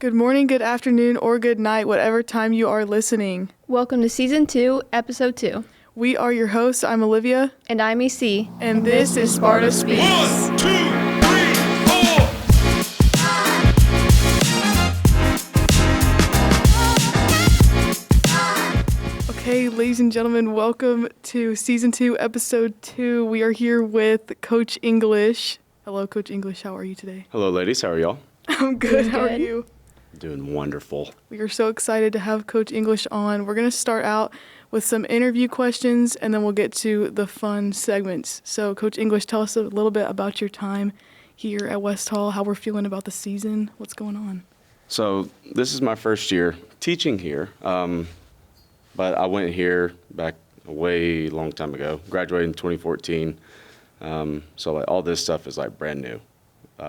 Good morning, good afternoon, or good night, whatever time you are listening. Welcome to Season 2, Episode 2. We are your hosts. I'm Olivia. And I'm EC. And this is Sparta Speaks. 1, 2, 3, 4. Okay, ladies and gentlemen, welcome to Season 2, Episode 2. We are here with Coach English. Hello, Coach English. How are you today? Hello, ladies. How are y'all? I'm good. Doing How are good. you? Doing wonderful. We are so excited to have Coach English on. We're going to start out with some interview questions, and then we'll get to the fun segments. So, Coach English, tell us a little bit about your time here at West Hall, how we're feeling about the season, what's going on. So this is my first year teaching here, but I went here back a way long time ago, graduated in 2014. So like all this stuff is like brand new.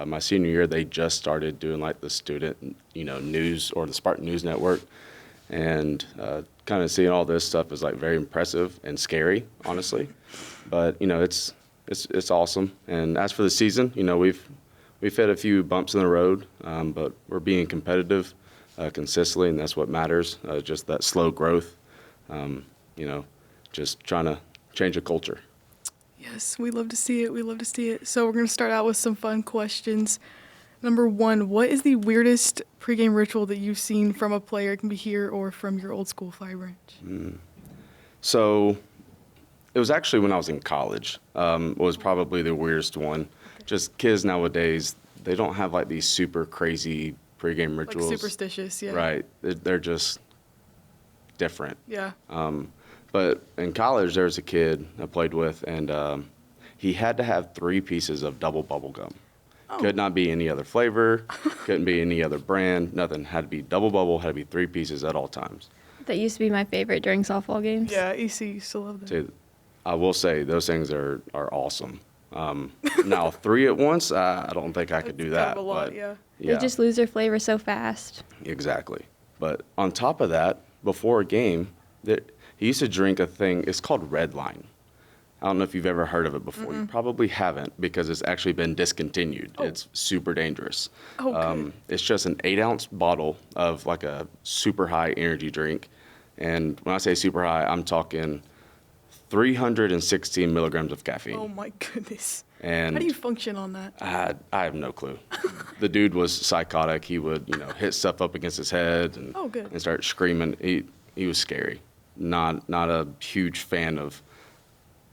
My senior year, they just started doing like the student, news or the Spartan News Network, and kind of seeing all this stuff is like very impressive and scary, honestly. But it's awesome. And as for the season, we've had a few bumps in the road, but we're being competitive consistently, and that's what matters. Just that slow growth, just trying to change a culture. Yes, we love to see it. We love to see it. So we're going to start out with some fun questions. Number one, what is the weirdest pregame ritual that you've seen from a player? It can be here or from your old school fire branch. So it was actually when I was in college, was probably the weirdest one. Okay. Just kids nowadays, they don't have like these super crazy pregame rituals. Like superstitious, yeah. Right. They're just different. Yeah. But in college, there was a kid I played with, and he had to have 3 pieces of double bubble gum. Oh. Could not be any other flavor, couldn't be any other brand, nothing. Had to be double bubble, had to be 3 pieces at all times. That used to be my favorite during softball games. Yeah, EC used to love that. Dude, I will say those things are awesome. Now, 3 at once, I don't think I could do That's that. kind of a lot, but yeah. They just lose their flavor so fast. Exactly. But on top of that, before a game, he used to drink a thing, it's called Red Line. I don't know if you've ever heard of it before. You probably haven't because it's actually been discontinued. Oh. It's super dangerous. Oh, good. It's just an 8-ounce bottle of like a super high energy drink. And when I say super high, I'm talking 316 milligrams of caffeine. Oh, my goodness. And How do you function on that? I have no clue. The dude was psychotic. He would, hit stuff up against his head and, Oh, good. and start screaming. He was scary. Not a huge fan of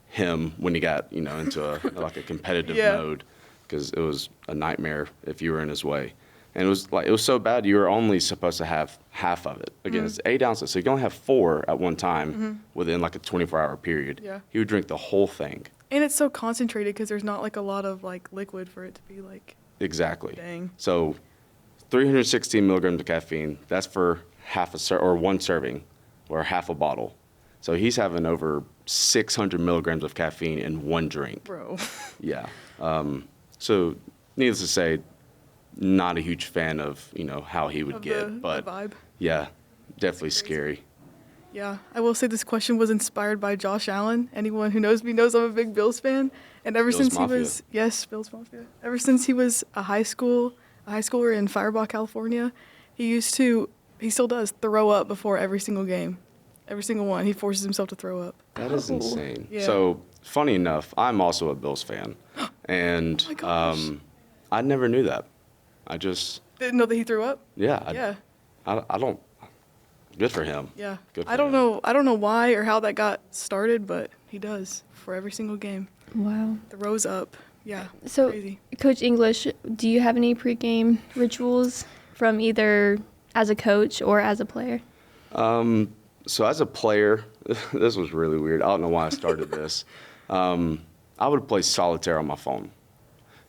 him when he got, into a competitive Yeah. mode, because it was a nightmare if you were in his way. And it was so bad you were only supposed to have half of it. Again, it's 8 ounces, so you can only have 4 at one time within like a 24-hour period. Yeah. He would drink the whole thing. And it's so concentrated because there's not like a lot of like liquid for it to be like, Exactly. dang. So 316 milligrams of caffeine, that's for one serving or half a bottle. So he's having over 600 milligrams of caffeine in one drink. Bro. Yeah. So needless to say, not a huge fan of, how he would Of get. the But vibe. yeah, definitely scary. Yeah, I will say this question was inspired by Josh Allen. Anyone who knows me knows I'm a big Bills fan. And ever Bills since Mafia. he was, yes, Bills Mafia. Ever since he was a high schooler in Firebaugh, California, he still does, throw up before every single game. Every single one. He forces himself to throw up. That is Oh. insane. Yeah. So funny enough, I'm also a Bills fan. And Oh my gosh. I never knew that. I just, Didn't know that he threw up? yeah. Yeah. I don't, good for him. Yeah. Good for I don't him. know why or how that got started, but he does for every single game. Wow. Throws up. Yeah. So, Crazy. Coach English, do you have any pregame rituals from either as a coach or as a player? So as a player, this was really weird. I don't know why I started this. I would play solitaire on my phone.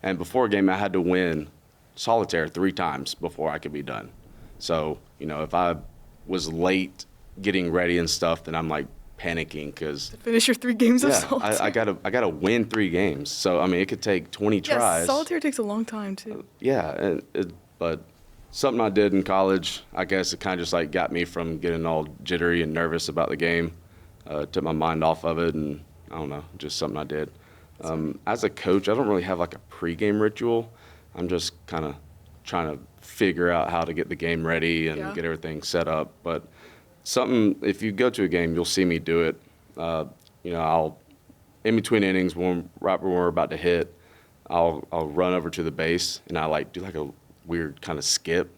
And before a game, I had to win solitaire 3 times before I could be done. So, if I was late getting ready and stuff, then I'm like panicking because Finish your 3 games of yeah, solitaire. I gotta win 3 games. So, it could take 20 Yeah, tries. solitaire takes a long time, too. Yeah, but something I did in college, I guess it kind of just like got me from getting all jittery and nervous about the game, took my mind off of it, and I don't know, just something I did. As a coach, I don't really have like a pregame ritual. I'm just kind of trying to figure out how to get the game ready and Yeah. get everything set up. But if you go to a game, you'll see me do it. I'll, in between innings, right when we're about to hit, I'll run over to the base and I like do like a weird kind of skip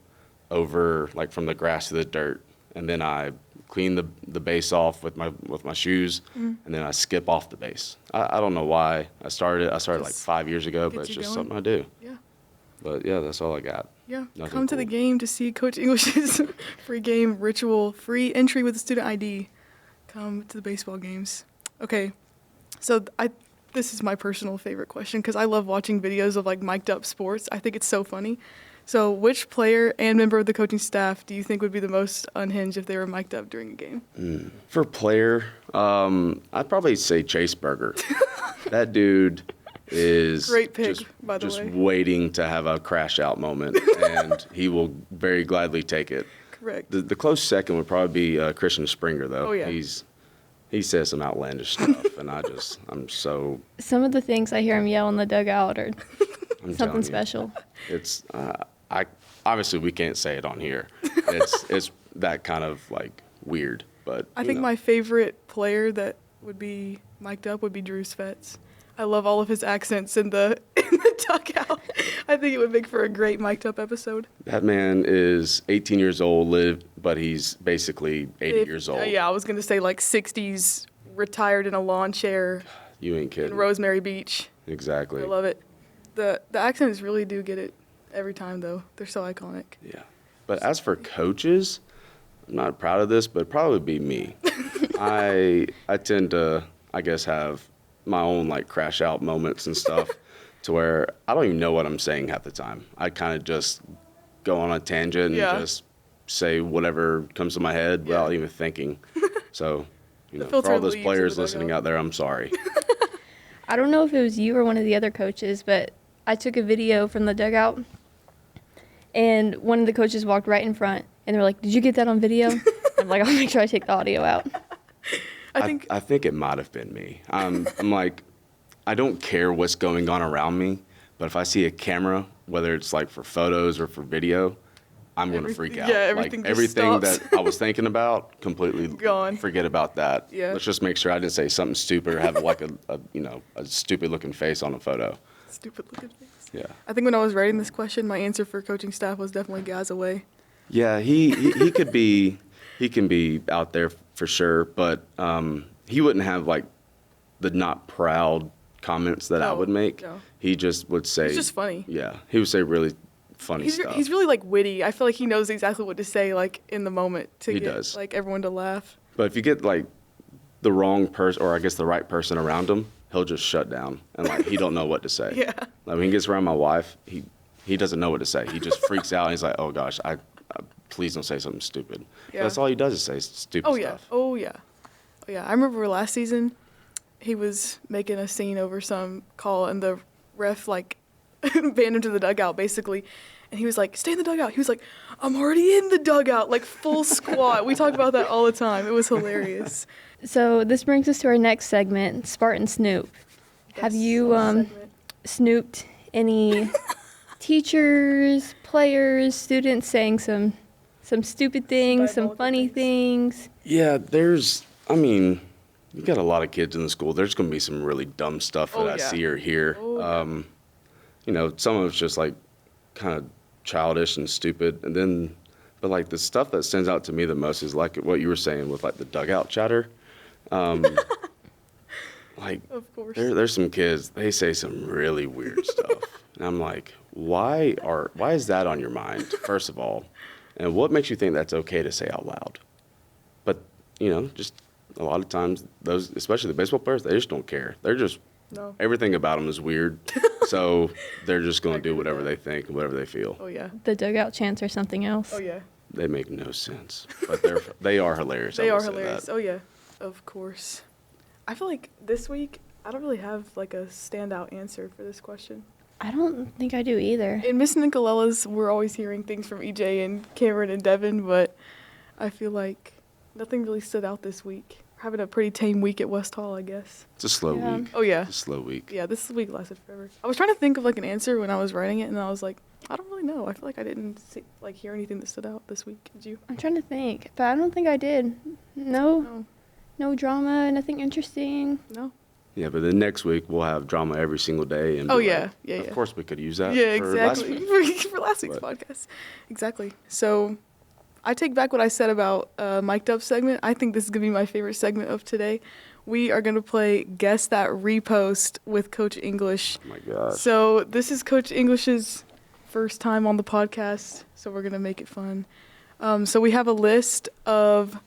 over like from the grass to the dirt, and then I clean the base off with my shoes, and then I skip off the base. I don't know why I started. I started like Just 5 years ago, gets but it's you just going. something I do. Yeah. But yeah, that's all I got. Yeah. Nothing Come to the cool. game to see Coach English's free game ritual, free entry with a student ID. Come to the baseball games. Okay. So this is my personal favorite question because I love watching videos of like mic'd up sports. I think it's so funny. So which player and member of the coaching staff do you think would be the most unhinged if they were mic'd up during a game? For player, I'd probably say Chase Burger. That dude is Great pick, just, by the just way. waiting to have a crash out moment, and he will very gladly take it. Correct. The close second would probably be Christian Springer, though. Oh, yeah. He says some outlandish stuff, and I'm so. Some of the things I hear him yell in the dugout are I'm something telling you, special. It's obviously we can't say it on here. It's that kind of like weird, but I think my favorite player that would be mic'd up would be Drew Svets. I love all of his accents in the dugout. I think it would make for a great mic'd up episode. that man is 18 years old, but he's basically 80 years old. Yeah, I was gonna say like 60s, retired in a lawn chair You ain't in kidding. Rosemary Beach. Exactly. I love it. The accents really do get it every time though. They're so iconic. Yeah. But as for coaches, I'm not proud of this, but it'd probably be me. I tend to, I guess, have my own like crash out moments and stuff to where I don't even know what I'm saying half the time. I kind of just go on a tangent and Yeah. just say whatever comes to my head without even thinking. So, for filter all those leaves in players the listening dugout. out there, I'm sorry. I don't know if it was you or one of the other coaches, but I took a video from the dugout, and one of the coaches walked right in front, and they were like, "Did you get that on video?" I'm like, "I'll make sure I take the audio out." I think it might have been me. I'm like, I don't care what's going on around me, but if I see a camera, whether it's like for photos or for video, I'm going to freak out. yeah, everything like just everything stops. that I was thinking about, completely Gone. forget about that. Yeah. Let's just make sure I didn't say something stupid or have like a stupid looking face on a photo. stupid looking things. Yeah. I think when I was writing this question, my answer for coaching staff was definitely Gazaway. Yeah, he could be, he can be out there for sure, but he wouldn't have like the not proud comments that I No, would make. no. He just would say. He's just funny. Yeah, he would say really funny stuff. He's really like witty. I feel like he knows exactly what to say like in the moment to He get does. like everyone to laugh. But if you get like the wrong person, or I guess the right person around him, he'll just shut down and like he don't know what to say. Yeah. Like when he gets around my wife, he doesn't know what to say. He just freaks out. And he's like, oh gosh, please don't say something stupid. Yeah. That's all he does is say stupid Oh yeah. stuff. Oh yeah. Oh yeah. I remember last season, he was making a scene over some call, and the ref like banned him to the dugout basically, and he was like, "Stay in the dugout." He was like, "I'm already in the dugout," like full squat. We talk about that all the time. It was hilarious. So this brings us to our next segment, Spartan Snoop. Have you Segment. snooped any teachers, players, students saying some stupid things, some diabolical funny things? Yeah, you got a lot of kids in the school. There's going to be some really dumb stuff that Oh, I yeah. see or hear. Oh, yeah. Some of it's just like kind of childish and stupid. But like the stuff that stands out to me the most is like what you were saying with like the dugout chatter. Like Of course. there's some kids, they say some really weird stuff. And I'm like, why is that on your mind, first of all? And what makes you think that's okay to say out loud? But, just a lot of times those, especially the baseball players, they just don't care. They're just, No. everything about them is weird. So they're just going to do whatever they think and whatever they feel. Oh yeah. The dugout chants or something else? Oh yeah. They make no sense, but they are hilarious. They I will are say hilarious. that. Oh yeah. Of course. I feel like this week I don't really have like a standout answer for this question. I don't think I do either. In Miss Nicola's, we're always hearing things from EJ and Cameron and Devin, but I feel like nothing really stood out this week. We're having a pretty tame week at West Hall, I guess. It's a slow Yeah. week. Oh yeah. It's a slow week. Yeah, this week lasted forever. I was trying to think of like an answer when I was writing it, and I was like, I don't really know. I feel like I didn't hear anything that stood out this week. Did you? I'm trying to think, but I don't think I did. No, No. no drama, nothing interesting. No. Yeah, but then next week we'll have drama every single day. And Oh, be yeah. like, Yeah, Of yeah. course we could use that. Yeah, for last exactly. week. For last week's But- podcast. Exactly. So I take back what I said about mic'd up segment. I think this is going to be my favorite segment of today. We are going to play Guess That Repost with Coach English. Oh my gosh. So this is Coach English's first time on the podcast, so we're going to make it fun. So we have a list of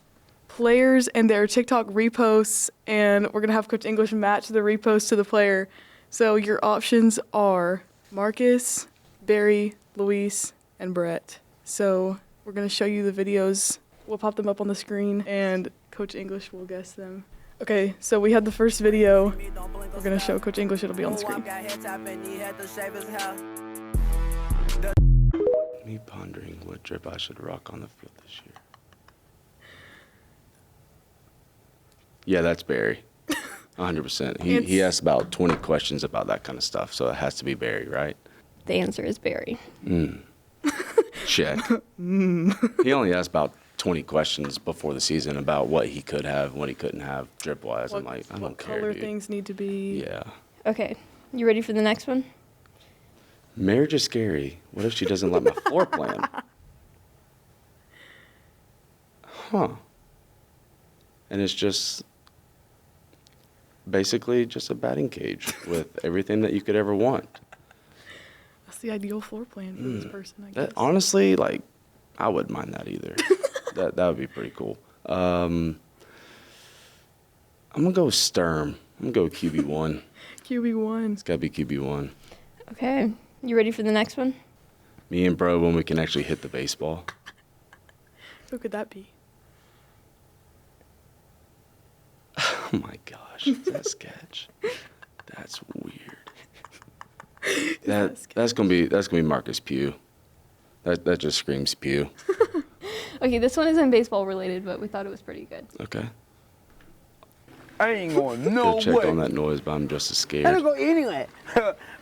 players and their TikTok reposts, and we're going to have Coach English match the repost to the player. So your options are Marcus, Barry, Luis, and Brett. So we're going to show you the videos. We'll pop them up on the screen, and Coach English will guess them. Okay, so we have the first video. We're going to show Coach English. It'll be on the screen. Me pondering what drip I should rock on the field this year. Yeah, that's Barry. 100%. He asked about 20 questions about that kind of stuff, so it has to be Barry, right? The answer is Barry. Check. He only asked about 20 questions before the season about what he could have, what he couldn't have, drip-wise. I'm like, I don't what care, color dude. things need to be. Yeah. Okay, you ready for the next one? Marriage is scary. What if she doesn't like my floor plan? Huh. And it's just basically just a batting cage with everything that you could ever want. That's the ideal floor plan for this person, I guess. That honestly, like, I wouldn't mind that either. that would be pretty cool. I'm gonna go with Sturm. I'm gonna go with QB1. QB1. It's gotta be QB1. Okay, you ready for the next one? Me and bro when we can actually hit the baseball. Who could that be? Oh my gosh, is that sketch? That's weird. That's gonna be Marcus Pugh. That just screams Pugh. Okay, this one isn't baseball related, but we thought it was pretty good. Okay. I ain't going no Go check way. on that noise, but I'm just as I don't scared. go anywhere.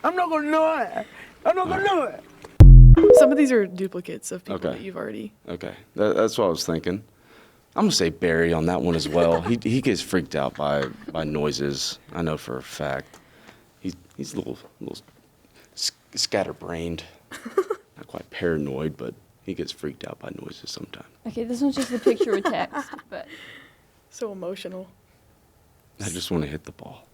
I'm not gonna do it. I'm not gonna do it. Some of these are duplicates of people Okay. that you've already. Okay, that's what I was thinking. I'm gonna say Barry on that one as well. he gets freaked out by noises. I know for a fact. He's a little scatterbrained. Not quite paranoid, but he gets freaked out by noises sometimes. Okay, this one's just a picture with text, but So emotional. I just want to hit the ball.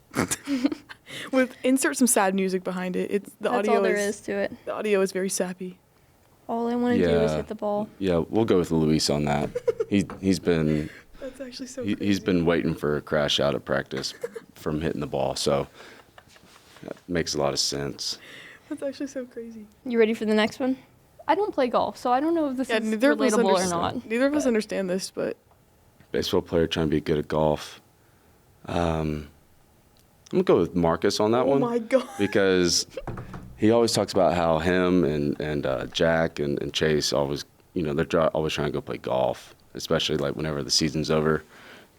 With insert some sad music behind it. It's the that's audio all there is to it. The audio is very sappy. All I want to do is Yeah. hit the ball. Yeah, we'll go with Luis on that. He's been That's actually so he's crazy. been waiting for a crash out at practice from hitting the ball, so that makes a lot of sense. That's actually so crazy. You ready for the next one? I don't play golf, so I don't know if this Yeah, is neither of us relatable or understand. not. Neither of us understand this, but Baseball player trying to be good at golf. I'm gonna go with Marcus on that oh one. my god. Because he always talks about how him and Jack and Chase always, they're always trying to go play golf, especially like whenever the season's over.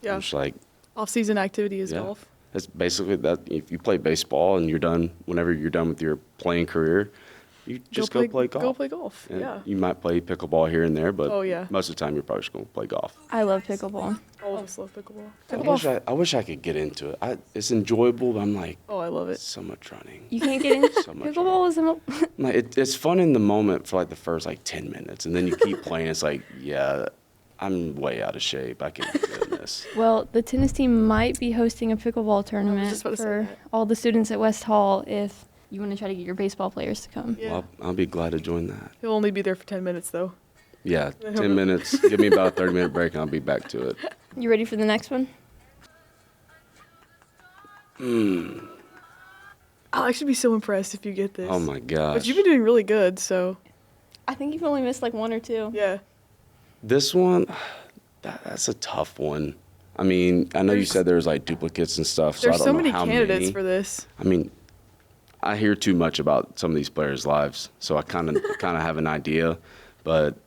Yeah. I'm just like, Off-season activity is yeah. golf. That's basically that. If you play baseball and you're done, whenever you're done with your playing career, you just go play golf. Go play golf. And Yeah. You might play pickleball here and there, but Oh, yeah. most of the time you're probably just going to play golf. I love pickleball. All of us love pickleball. I wish I could get into it. It's enjoyable, but I'm like, Oh, I love it. so much running. You can't get in. So much Pickleball is Like it's fun in the moment for like the first like 10 minutes, and then you keep playing. It's like, yeah, I'm way out of shape. I can't be doing this. Well, the tennis team might be hosting a pickleball tournament just about to say for that. all the students at West Hall if you want to try to get your baseball players to come. Yeah. Well, I'll be glad to join that. He'll only be there for 10 minutes, though. Yeah, 10 minutes. Give me about a 30-minute break, and I'll be back to it. You ready for the next one? I'll actually be so impressed if you get this. Oh my gosh. But you've been doing really good, so I think you've only missed like one or two. yeah. This one, that's a tough one. I mean, I know you said there's like duplicates and stuff, so I There's don't so know many how candidates many. for this. I mean, I hear too much about some of these players' lives, so I kind of have an idea, but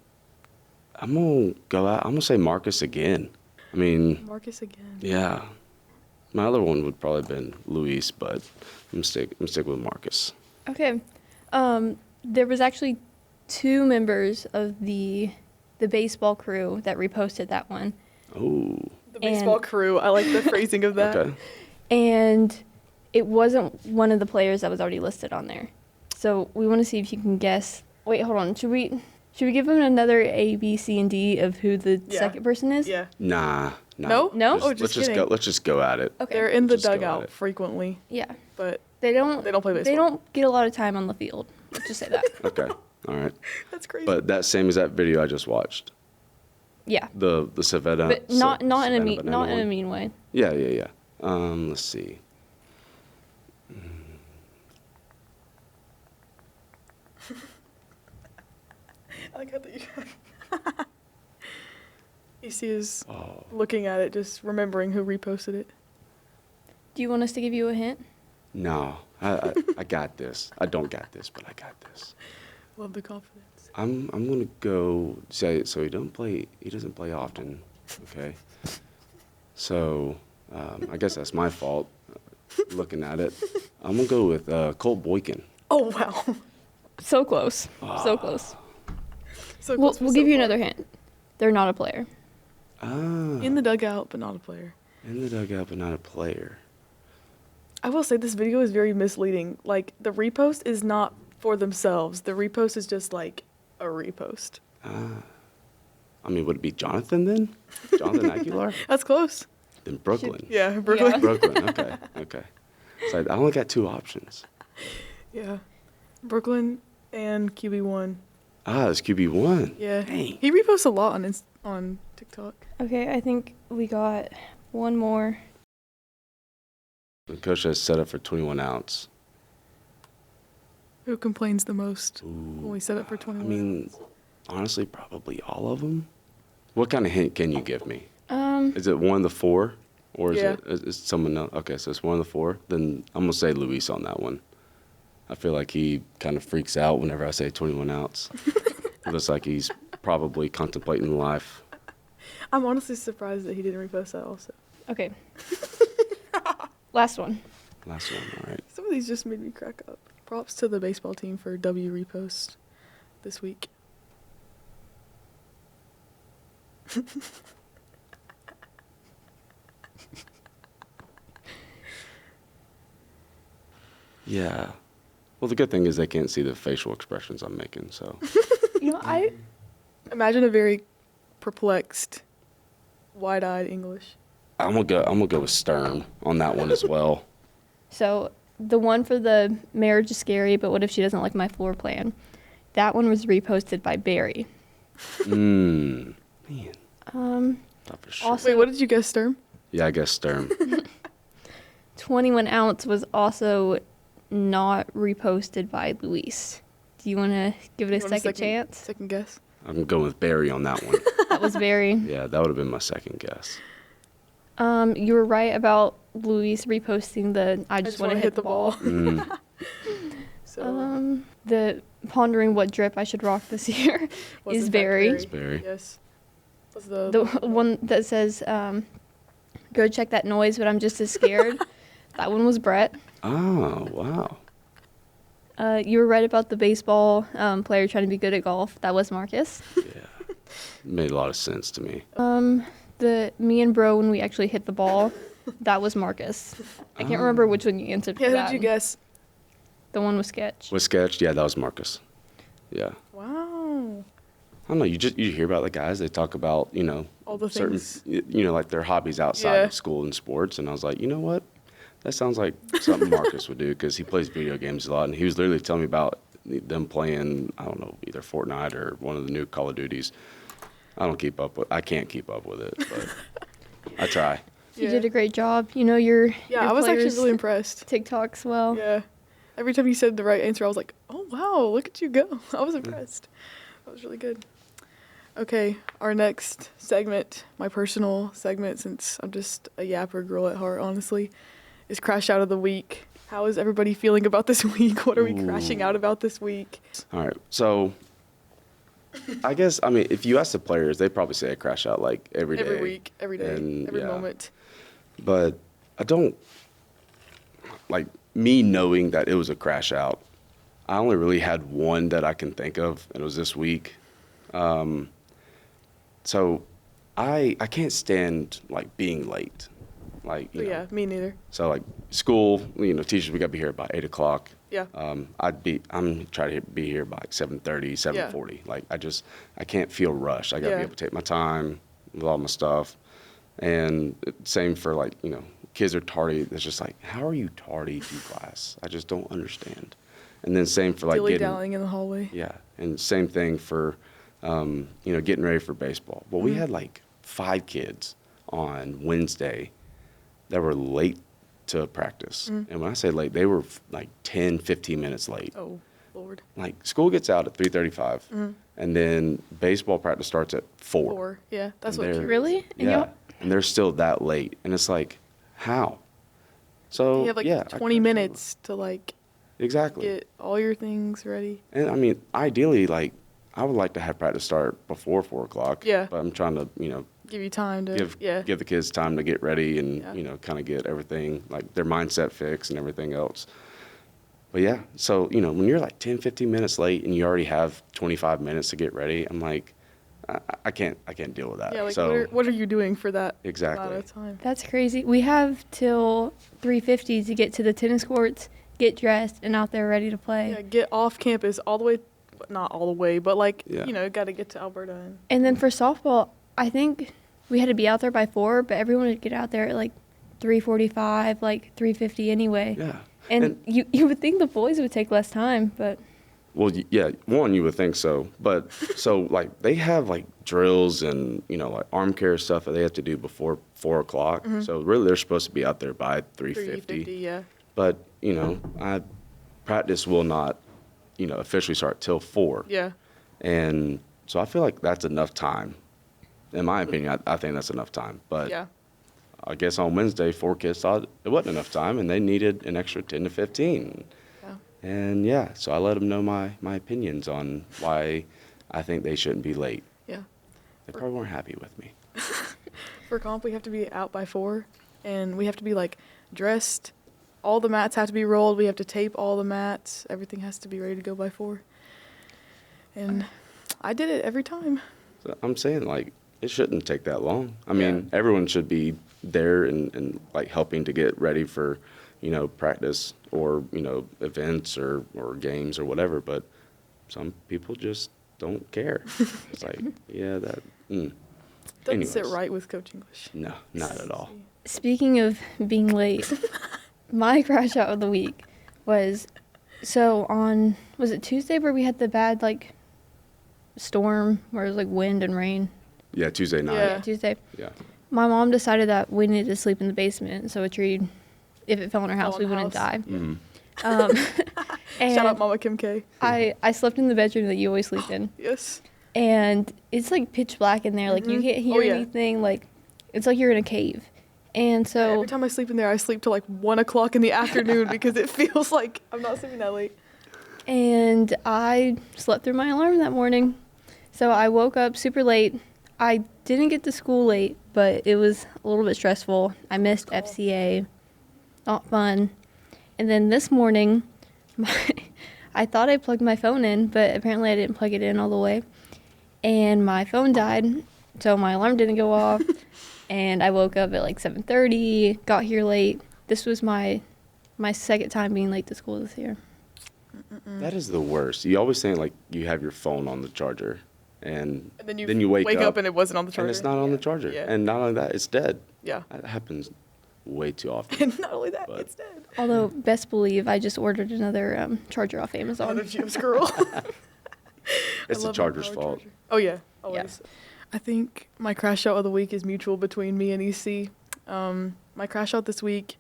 I'm gonna go out. I'm gonna say Marcus again. I mean, Marcus again. yeah. My other one would probably have been Luis, but I'm stick with Marcus. Okay. There was actually 2 members of the baseball crew that reposted that one. Oh, The baseball crew. I like the phrasing of that. okay. And it wasn't one of the players that was already listed on there. So we want to see if you can guess. Wait, hold on. Should we give them another A, B, C, and D of who the Yeah. second person is? Yeah. Nah. No? No? Oh, Let's just just kidding. go. Let's just go at it. Okay. They're in the Just go at dugout it. frequently, Yeah. but They don't play baseball. They don't get a lot of time on the field. Let's just say that. Okay. All right. that's crazy. But that same as that video I just watched. Yeah. The Savannah. But not in a Savannah mean Banana one. way. Yeah. Let's see. I like how that you see is Oh. looking at it, just remembering who reposted it. Do you want us to give you a hint? No. I got this. I don't got this, but I got this. Love the confidence. I'm gonna go say so. He doesn't play often. Okay. So I guess that's my fault. Looking at it, I'm gonna go with Colt Boykin. Oh wow. So close. So close. So We'll close, but we'll so give you far. another hint. They're not a player. In the dugout, but not a player. In the dugout, but not a player. I will say this video is very misleading. Like the repost is not for themselves. The repost is just like a repost. I mean, would it be Jonathan then? Jonathan Aguilar? That's close. In Brooklyn. Yeah, Brooklyn. Yeah. Brooklyn. Okay. So I only got 2 options. Yeah. Brooklyn and QB1. It's QB1. Yeah. Dang. He reposts a lot on TikTok. Okay, I think we got one more. The coach has set up for 21 ounce. Who complains the most when we set it for I 21? mean, honestly, probably all of them. What kind of hint can you give me? Is it one of the 4? Or is Yeah. it is someone else? Okay, so it's one of the 4. Then I'm going to say Luis on that one. I feel like he kind of freaks out whenever I say 21 ounce. It looks like he's probably contemplating life. I'm honestly surprised that he didn't repost that also. Okay. Last one. Last one, all right. Some of these just made me crack up. Props to the baseball team for W repost this week. Yeah. Well, the good thing is they can't see the facial expressions I'm making, so. You know, I Imagine a very perplexed, wide-eyed English. I'm gonna go with Stern on that one as well. So the one for the marriage is scary, but what if she doesn't like my floor plan? That one was reposted by Barry. Man. Thought for sure. Also- Wait, what did you guess, Sturm? Yeah, I guess Stern. 21 ounce was also not reposted by Luis. Do you want to give it a You want second chance? Second guess? I'm going with Barry on that one. That was Barry. Yeah, that would have been my second guess. You were right about Luis reposting the I just want to hit the ball. So, The pondering what drip I should rock this year wasn't is that Barry. It's Barry. Yes. Was The one that says, go check that noise, but I'm just as scared. That one was Brett. Oh, wow. You were right about the baseball player trying to be good at golf. That was Marcus. Yeah. Made a lot of sense to me. The me and bro when we actually hit the ball, that was Marcus. I can't remember which one you answered for Yeah, who that. did you guess? The one was Sketch. Was sketched? Yeah, that was Marcus. Yeah. Wow. I don't know. You hear about the guys. They talk about All the certain things. like their hobbies outside Yeah. of school and sports. And I was like, you know what? That sounds like something Marcus would do because he plays video games a lot. And he was literally telling me about them playing, I don't know, either Fortnite or one of the new Call of Duties. I can't keep up with it, but I try. You Yeah. did a great job. You know your Yeah, your I was actually players' really impressed. TikToks well. Yeah. Every time you said the right answer, I was like, oh, wow, look at you go. I was impressed. That was really good. Okay, our next segment, my personal segment, since I'm just a yapper girl at heart, honestly, is Crash Out of the Week. How is everybody feeling about this week? What are we crashing out about this week? All right. So I guess, I mean, if you ask the players, they probably say I crash out like every day. Every week, every day, And, every yeah. moment. But I don't, like, me knowing that it was a crash out, I only really had one that I can think of, and it was this week. So I can't stand like being late. Like, you know, Yeah, me neither. so like school, you know, teachers, we got to be here by 8 o'clock. Yeah. I'm trying to be here by like 7:30, 7:40. Like I can't feel rushed. I got to Yeah. be able to take my time with all my stuff. And same for like, you know, kids are tardy. It's just like, how are you tardy to class? I just don't understand. And then same for like Dilly-dallying in the hallway. yeah. And same thing for, you know, getting ready for baseball. Well, we had like 5 kids on Wednesday that were late to practice. And when I say late, they were like 10, 15 minutes late. Oh, Lord. Like school gets out at 3:35, and then baseball practice starts at 4. 4. Yeah, that's And what. they're- Really? And Yeah. y'all- And they're still that late. And it's like, how? So, You have like yeah. 20 minutes to like Exactly. get all your things ready. And I mean, ideally, like, I would like to have practice start before 4 o'clock. Yeah. But I'm trying to, you know, Give you time to. give Yeah. the kids time to get ready and, Yeah. you know, kind of get everything, like their mindset fixed and everything else. But yeah, so, you know, when you're like 10, 15 minutes late and you already have 25 minutes to get ready, I'm like, I can't deal with that. Yeah, like so, what are you doing for that Exactly. amount of time? That's crazy. We have till 3:50 to get to the tennis courts, get dressed, and out there ready to play. Yeah, get off campus all the way, not all the way, but like, Yeah. you know, got to get to Alberta. And And then for softball, I think we had to be out there by 4, but everyone would get out there at like 3:45, like 3:50 anyway. yeah. And you would think the boys would take less time, but Well, yeah, one, you would think so. But so, like, they have, like, drills and, you know, like, arm care stuff that they have to do before 4 o'clock. So, really, they're supposed to be out there by 3:50. 3:50, yeah. But, you know, practice will not, you know, officially start till 4. Yeah. And so I feel like that's enough time. In my opinion, I think that's enough time. But Yeah. I guess on Wednesday, 4 kids thought it wasn't enough time, and they needed an extra 10 to 15. Yeah. And yeah, so I let them know my opinions on why I think they shouldn't be late. Yeah. They probably weren't happy with me. For comp, we have to be out by 4, and we have to be like dressed. All the mats have to be rolled. We have to tape all the mats. Everything has to be ready to go by 4. And I did it every time. So I'm saying, like, it shouldn't take that long. I Yeah. mean, everyone should be there and like helping to get ready for, you know, practice or, you know, events or games or whatever. But some people just don't care. It's like, yeah, that. Doesn't sit Anyways. right with Coach English. No, not at all. speaking of being late, my crash out of the week was was it Tuesday where we had the bad like storm where it was like wind and rain? Yeah, Tuesday night. Yeah. Tuesday. Yeah. My mom decided that we needed to sleep in the basement, so a tree, if it fell on our house, on we the wouldn't house. die. Mhm. And Shout out Mama Kim K. I slept in the bedroom that you always sleep in, Yes. and it's like pitch black in there. Like you can't hear Oh, yeah. anything. Like it's like you're in a cave. And so Every time I sleep in there, I sleep till like 1 o'clock in the afternoon because it feels like I'm not sleeping that late. And I slept through my alarm that morning. So I woke up super late. I didn't get to school late, but it was a little bit stressful. I missed FCA. Not fun. And then this morning, I thought I plugged my phone in, but apparently I didn't plug it in all the way. And my phone died, so my alarm didn't go off. And I woke up at like 7:30, got here late. This was my second time being late to school this year. That is the worst. You always think like you have your phone on the charger, and And then then you wake up and it wasn't on the charger. and it's not on the charger. Yeah. And not only that, it's dead. Yeah. That happens way too often. And not only that, But- it's dead. Although, best believe I just ordered another charger off Amazon. Another Geo's girl. It's I the love my charger's power fault. charger. Oh yeah, always. I think my crash out of the week is mutual between me and EC. My crash out this week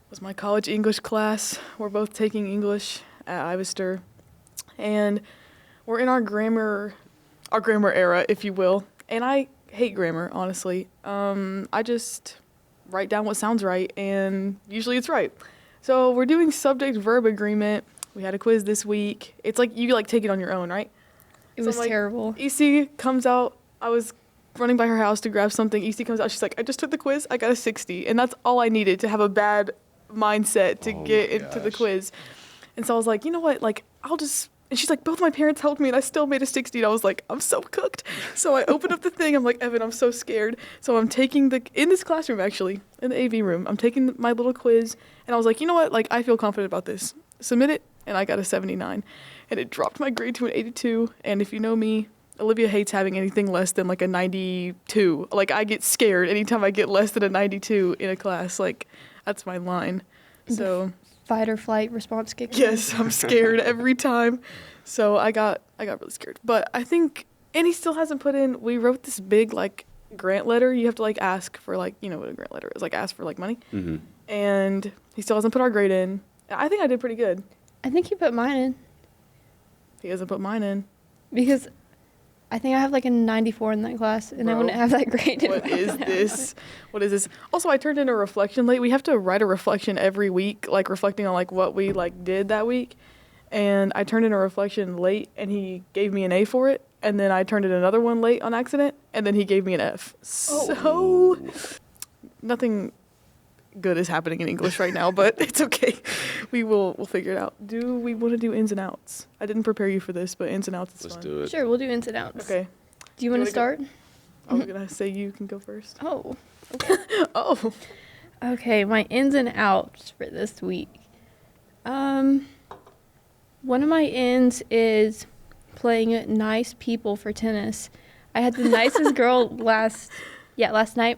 was my college English class. We're both taking English at Ivester, and we're in our grammar era, if you will. And I hate grammar, honestly. I just write down what sounds right, and usually it's right. So we're doing subject-verb agreement. We had a quiz this week. It's like you like take it on your own, right? It So was I'm like, terrible. EC comes out. I was running by her house to grab something. EC comes out. She's like, I just took the quiz. I got a 60. And that's all I needed to have a bad mindset to Oh get my into the gosh. quiz. And so I was like, you know what? Like, and she's like, both my parents helped me and I still made a 60. And I was like, I'm so cooked. So I opened up the thing. I'm like, Evan, I'm so scared. So I'm taking in this classroom, actually, in the AV room, I'm taking my little quiz. And I was like, you know what? Like, I feel confident about this. Submit it. And I got a 79. And it dropped my grade to an 82. And if you know me, Olivia hates having anything less than like a 92. Like, I get scared anytime I get less than a 92 in a class. Like, that's my line. So Fight or flight response kick. yes, I'm scared every time. So I got really scared. But I think, and he still hasn't put in, we wrote this big like grant letter. You have to like ask for like, you know what a grant letter is, like ask for like money. Mm-hmm. And he still hasn't put our grade in. I think I did pretty good. I think you put mine in He hasn't put mine in. because I think I have like a 94 in that class, and I Bro, wouldn't have that grade. if What I is didn't have this? What is this? Also, I turned in a reflection late. We have to write a reflection every week, like reflecting on like what we like did that week. And I turned in a reflection late, and he gave me an A for it. And then I turned in another one late on accident, and then he gave me an F. So nothing good is happening in English right now, but it's okay. We'll figure it out. Do we want to do ins and outs? I didn't prepare you for this, but ins and outs is Let's fun. do it. Sure, we'll do ins and outs. Okay. Do you want to wanna go? start? I was gonna say you can go first. Oh. Oh. Okay, my ins and outs for this week. One of my ins is playing nice people for tennis. I had the nicest girl last night.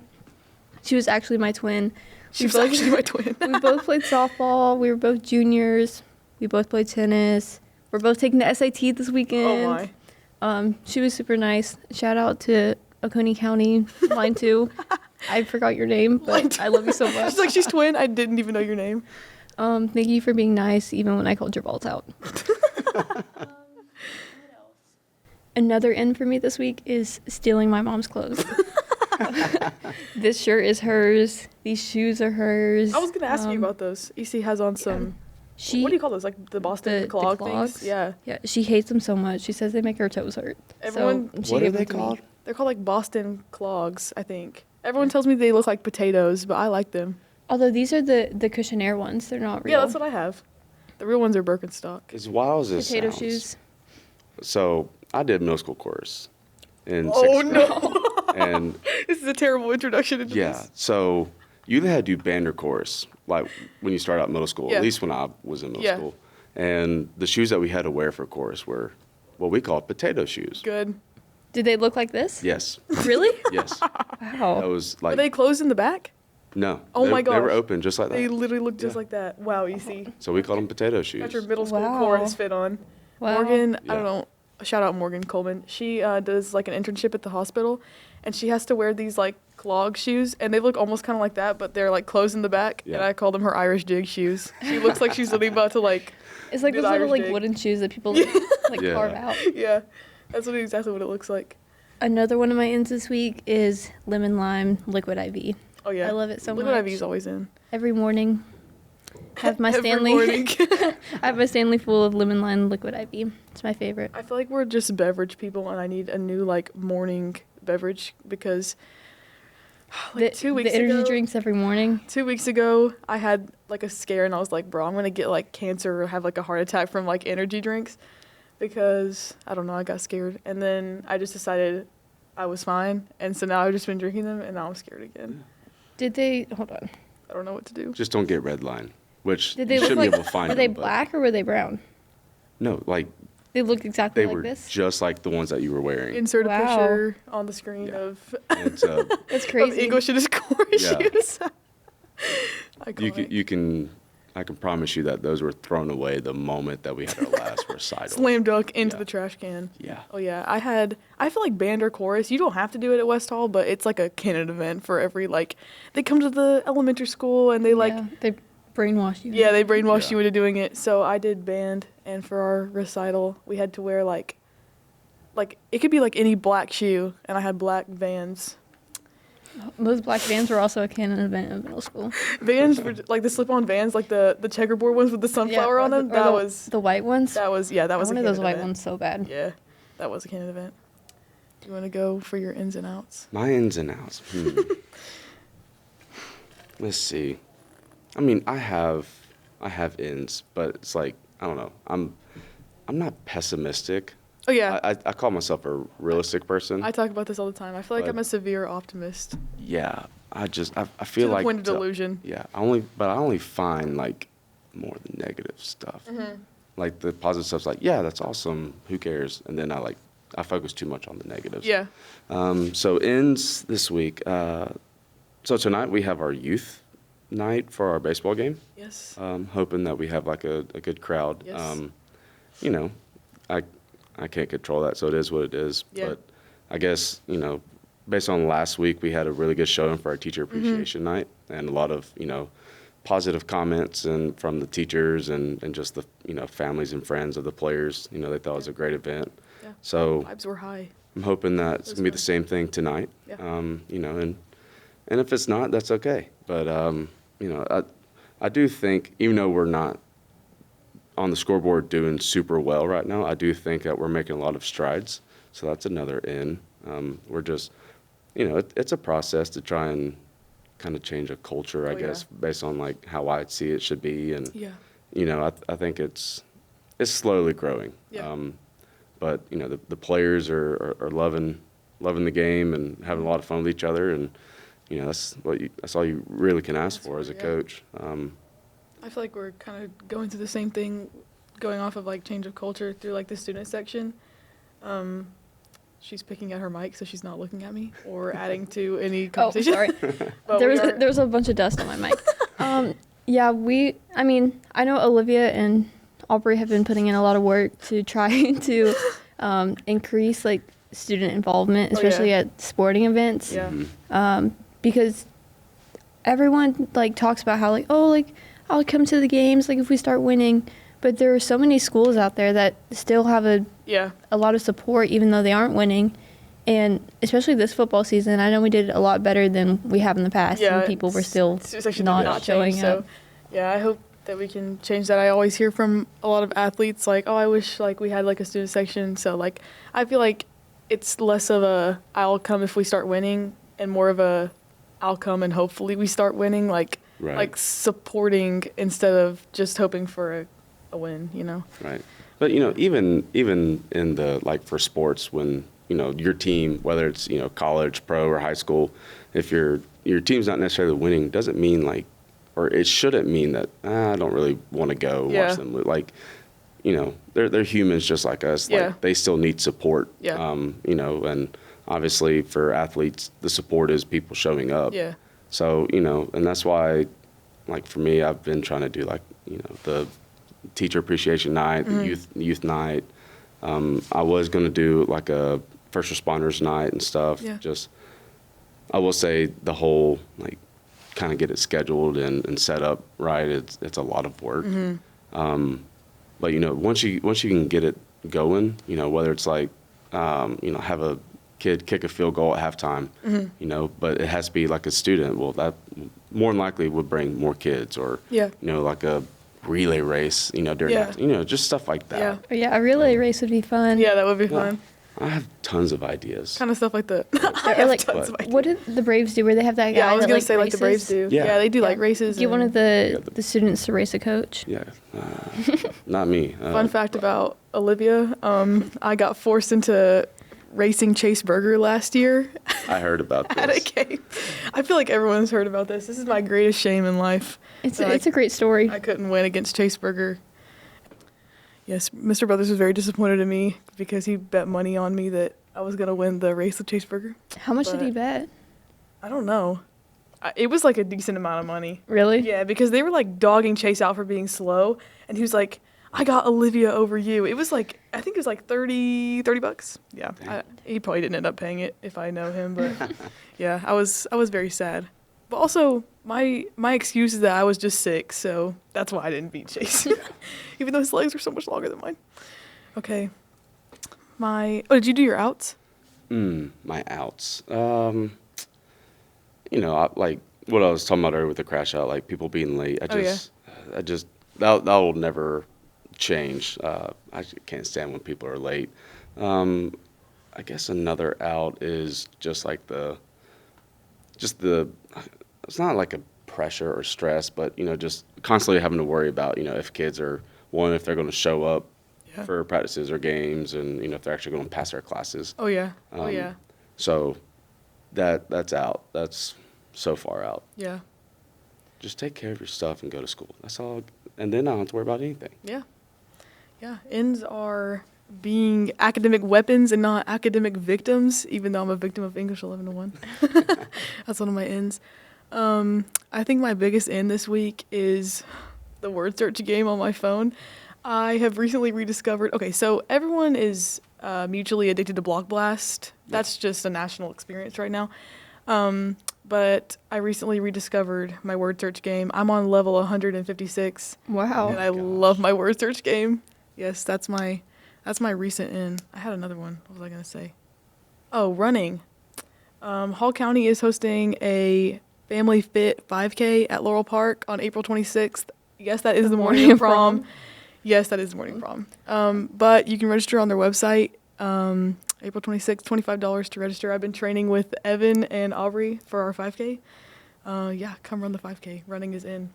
She was actually my twin. She was actually my twin. We both played softball. We were both juniors. We both played tennis. We're both taking the SAT this weekend. Oh my. She was super nice. Shout out to Oconee County, line 2. I forgot your name, but I love you so much. She's like, she's twin. I didn't even know your name. Thank you for being nice, even when I called your balls out. Another in for me this week is stealing my mom's clothes. This shirt is hers. These shoes are hers. I was gonna ask you about those. EC has on some. What do you call those? Like the Boston the clog clogs? things? Yeah. Yeah, she hates them so much. She says they make her toes hurt. Everyone- so she What are gave they them to me. called? They're called like Boston clogs, I think. Everyone tells me they look like potatoes, but I like them. Although these are the cushionaire ones. They're not real. Yeah, that's what I have. The real ones are Birkenstock. As wild as this Potato sounds. shoes. So I did middle school chorus in Oh sixth grade. no! And This is a terrible introduction into yeah, this. so you either had to do band or chorus, like when you start out middle school, Yeah. at least when I was in middle Yeah. school. And the shoes that we had to wear for chorus were what we call potato shoes. Good. Did they look like this? Yes, Really? yes. That Wow. was Are like, they closed in the back? no. Oh they, my They were gosh. open just like that. They literally look just Yeah. like that. Wow, EC. So we called them potato shoes. Got your middle school Wow. chorus fit on. Wow. Morgan, I Yeah. don't know. Shout out Morgan Coleman. She does like an internship at the hospital, and she has to wear these like clog shoes, and they look almost kind of like that, but they're like closed in the back. And Yeah. I call them her Irish jig shoes. She looks like she's really about to like, It's like do those the little Irish like dig. wooden shoes that people like Yeah. carve out. yeah, that's exactly what it looks like. Another one of my ins this week is lemon lime liquid IV. Oh yeah, I love it so Liquid much. IV's always in. Every morning, have my Every Stanley. morning. I have my Stanley full of lemon lime liquid IV. It's my favorite. I feel like we're just beverage people, and I need a new like morning beverage because like 2 weeks the energy ago, drinks every morning. 2 weeks ago, I had like a scare, and I was like, bro, I'm gonna get like cancer or have like a heart attack from like energy drinks because I don't know, I got scared, and then I just decided I was fine, and so now I've just been drinking them, and now I'm scared again. Did they hold on? I don't know what to do. Just don't get red line, which Did they you look shouldn't like be able to find were they them, but- black or were they brown? No, like They looked exactly they like were this. just like the ones that you were wearing. Insert a Wow. picture on the screen Yeah. of, It's That's of crazy. English in his core Yeah. shoes. you can I can promise you that those were thrown away the moment that we had our last recital. Slam dunk into Yeah. the trash can. Yeah. Oh yeah, I feel like band or chorus, you don't have to do it at West Hall, but it's like a canon event for every like, they come to the elementary school and they like, Yeah, they brainwash you. yeah, they brainwash Yeah. you into doing it. So I did band, and for our recital, we had to wear like it could be like any black shoe, and I had black Vans. Those black Vans were also a canon event in middle school. Vans were like the slip-on Vans, like the checkerboard ones with the sunflower on them. Or That the, was the white ones. that was yeah, that was I a wanted canon those white event. ones so bad. Yeah, that was a canon event. You want to go for your ins and outs? My ins and outs. Let's see. I mean, I have ins, but it's like I don't know. I'm not pessimistic. Oh yeah, I call myself a realistic person. I talk about this all the time. I feel like But- I'm a severe optimist. Yeah, I To feel the like point of delusion. Yeah, I only find like more of the negative stuff. Like the positive stuff's like, yeah, that's awesome. Who cares? And then I focus too much on the negatives. Yeah. So ends this week. So tonight we have our youth night for our baseball game. Yes. Hoping that we have like a good crowd. Yes. You know, I can't control that, so it is what it is. Yeah. But I guess, based on last week, we had a really good showing for our teacher Mm-hmm. appreciation night, and a lot of, positive comments and from the teachers and just the, families and friends of the players. They thought it was a great event. Yeah. So Vibes were high. I'm hoping that it's was gonna be fun. the same thing tonight. Yeah. And if it's not, that's okay. But I do think, even though we're not on the scoreboard doing super well right now, I do think that we're making a lot of strides. So that's another in. We're just, it's a process to try and kind of change a culture, I Oh, yeah. guess, based on like how I see it should be. And, Yeah. I think it's slowly growing. Yeah. But, the players are loving the game and having a lot of fun with each other. And, that's all you really can ask for as a yeah. coach. I feel like we're kind of going through the same thing, going off of like change of culture through like the student section. She's picking at her mic, so she's not looking at me or adding to any Oh, conversation. sorry. But there we was are- there was a bunch of dust on my mic. Yeah, I know Olivia and Aubrey have been putting in a lot of work to try to increase like student involvement, Oh, yeah. especially at sporting events. Yeah. Because everyone like talks about how like, oh, like I'll come to the games like if we start winning, but there are so many schools out there that still have Yeah. a lot of support even though they aren't winning. And especially this football season, I know we did a lot better than we have in the past, Yeah. and people were still it's actually not showing changed, up. So, yeah, I hope that we can change that. I always hear from a lot of athletes like, oh, I wish like we had like a student section. So like, I feel like it's less of a I'll come if we start winning and more of a I'll come and hopefully we start winning. Like Right. like supporting instead of just hoping for a win. Right. But, even in the, like for sports, when, your team, whether it's, college, pro, or high school, if your team's not necessarily winning, doesn't mean like, or it shouldn't mean that, I don't really want to go Yeah. watch them. Like, they're humans just like us. Yeah. Like, they still need support. Yeah. And obviously for athletes, the support is people showing up. Yeah. So, and that's why, like for me, I've been trying to do like, the teacher appreciation night, Mm-hmm. the youth night. I was going to do like a first responders night and stuff. Yeah. Just, I will say the whole, like, kind of get it scheduled and set up right. It's a lot of work. Mm-hmm. But, once you can get it going, whether it's like, have a kid kick a field goal at halftime, but it has to be like a student. Well, that more than likely would bring more kids, or, Yeah. like a relay race, during Yeah. that, just stuff like that. Yeah. But yeah, a relay race would be fun. Yeah, that would be Yeah. fun. I have tons of ideas. Kind of stuff like that. I Or have like, tons of ideas. what did the Braves do? Where they have that guy Yeah, I was that gonna say like the Braves races? do. Yeah. Yeah, they do like Yeah. races. Get one and- of the students to race a coach. Yeah. Not me. Fun fact about Olivia, I got forced into racing Chase Burger last year I heard about at a this. game. I feel like everyone's heard about this. This is my greatest shame in life. It's that a great story. I couldn't win against Chase Burger. Yes, Mr. Brothers was very disappointed in me because he bet money on me that I was gonna win the race with Chase Burger. How much did he but- bet? I don't know. It was like a decent amount of money. Really? Yeah, because they were like dogging Chase out for being slow, and he was like, "I got Olivia over you." It was like, I think it was like $30. Yeah, he probably didn't end up paying it if I know him, but yeah, I was very sad. But also, my excuse is that I was just sick, so that's why I didn't beat Chase, even though his legs were so much longer than mine. Okay, did you do your outs? My outs. Like what I was talking about earlier with the crash out, like people being late. Oh, yeah. That will never change. I can't stand when people are late. I guess another out is just like it's not like a pressure or stress, but just constantly having to worry about if kids are if they're going to show up Yeah. for practices or games, and if they're actually going to pass their classes. Oh yeah. Oh Um, yeah. So that's out. That's so far out. Yeah. Just take care of your stuff and go to school. That's all. And then I don't have to worry about anything. Yeah. Yeah. Ends are being academic weapons and not academic victims, even though I'm a victim of English 11-1. That's one of my ends. I think my biggest end this week is the word search game on my phone. I have recently rediscovered. Okay, so everyone is mutually addicted to Block Blast. That's just a national experience right now. But I recently rediscovered my word search game. I'm on level 156, Wow. and I love my word search game. Yes, that's my recent end. I had another one. What was I gonna say? Oh, running. Hall County is hosting a Family Fit 5K at Laurel Park on April 26th. Yes, that is the morning of prom. Yes, that is the morning prom. But you can register on their website. April 26th, $25 to register. I've been training with Evan and Aubrey for our 5K. Yeah, come run the 5K. Running is in.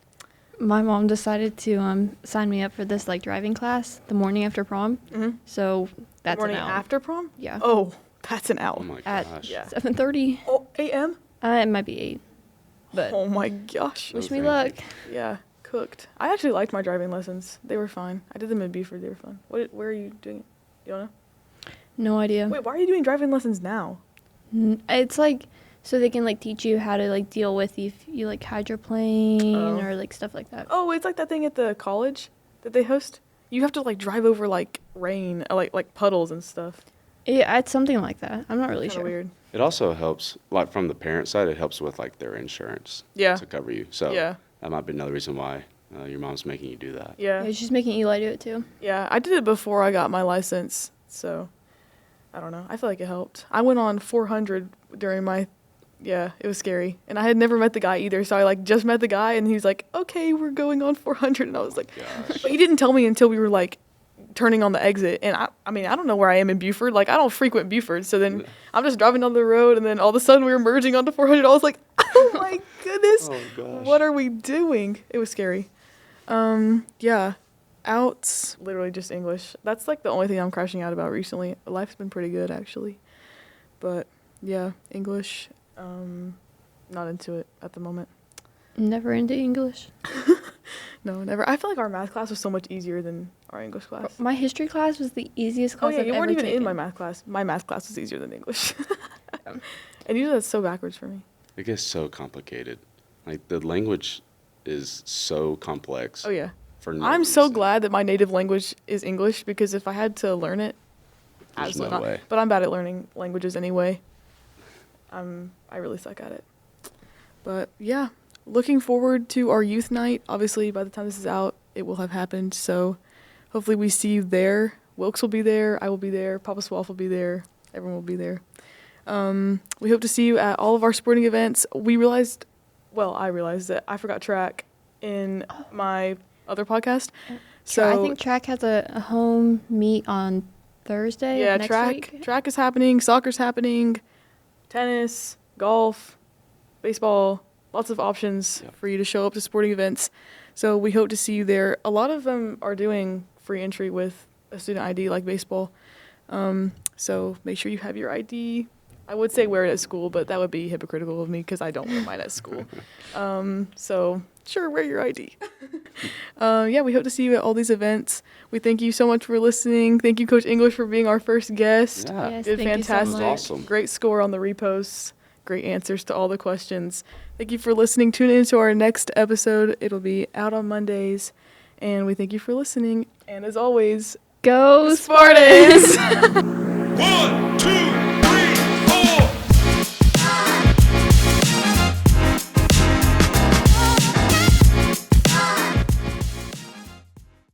My mom decided to sign me up for this like driving class the morning after prom. Mm-hmm. So that's morning an out. after prom? Yeah. Oh, that's an out. Oh my At gosh. Yeah. 7:30. Oh, a.m.? It might be 8. But Oh my gosh. No wish me thank luck. Yeah, cooked. I actually liked my driving lessons. They were fine. I did them in Beaufort. They were fun. Where are you doing it? You don't know? No idea. Wait, why are you doing driving lessons now? It's like so they can like teach you how to like deal with if you like hydroplane Oh. or like stuff like that. Oh, it's like that thing at the college that they host. You have to like drive over like rain, like puddles and stuff. Yeah, it's something like that. I'm not really Kinda sure. weird. It also helps, like from the parent side, it helps with like their insurance Yeah. to cover you. So Yeah. that might be another reason why your mom's making you do that. Yeah. It's just making Eli do it too. Yeah. I did it before I got my license, so I don't know. I feel like it helped. I went on 400 during my. Yeah, it was scary, and I had never met the guy either. So I like just met the guy, and he was like, "Okay, we're going on 400," and I was like, Gosh. but he didn't tell me until we were like turning on the exit. And I mean, I don't know where I am in Beaufort. Like, I don't frequent Beaufort. So then I'm just driving down the road, and then all of a sudden we were merging onto 400. I was like, oh my goodness, Oh gosh. what are we doing? It was scary. Yeah, out literally just English. That's like the only thing I'm crashing out about recently. Life's been pretty good actually, but yeah, English. Not into it at the moment. Never into English. No, never. I feel like our math class was so much easier than our English class. My history class was the easiest Oh class yeah, I've you weren't ever even in taken. my math class. My math class was easier than English. And usually that's so backwards for me. It gets so complicated. Like the language is so complex. Oh yeah. For no I'm so reason. glad that my native language is English, because if I had to learn it, There's absolutely no not. way. But I'm bad at learning languages anyway. I really suck at it. But yeah, looking forward to our youth night. Obviously, by the time this is out, it will have happened. So hopefully we see you there. Wilkes will be there. I will be there. Papa Swalf will be there. Everyone will be there. We hope to see you at all of our sporting events. I realized that I forgot track in my other podcast. So I think track has a home meet on Thursday. yeah, of next track week. is happening, soccer's happening, tennis, golf, baseball, lots of options Yep. for you to show up to sporting events. So we hope to see you there. A lot of them are doing free entry with a student ID like baseball. So make sure you have your ID. I would say wear it at school, but that would be hypocritical of me because I don't wear mine at school. So sure, wear your ID. Yeah, we hope to see you at all these events. We thank you so much for listening. Thank you, Coach English, for being our first guest. Yeah. Yes, Did thank you so fantastic. much. Awesome. Great score on the reposts. Great answers to all the questions. Thank you for listening. Tune in to our next episode. It'll be out on Mondays. And we thank you for listening. And as always, Go Spartans!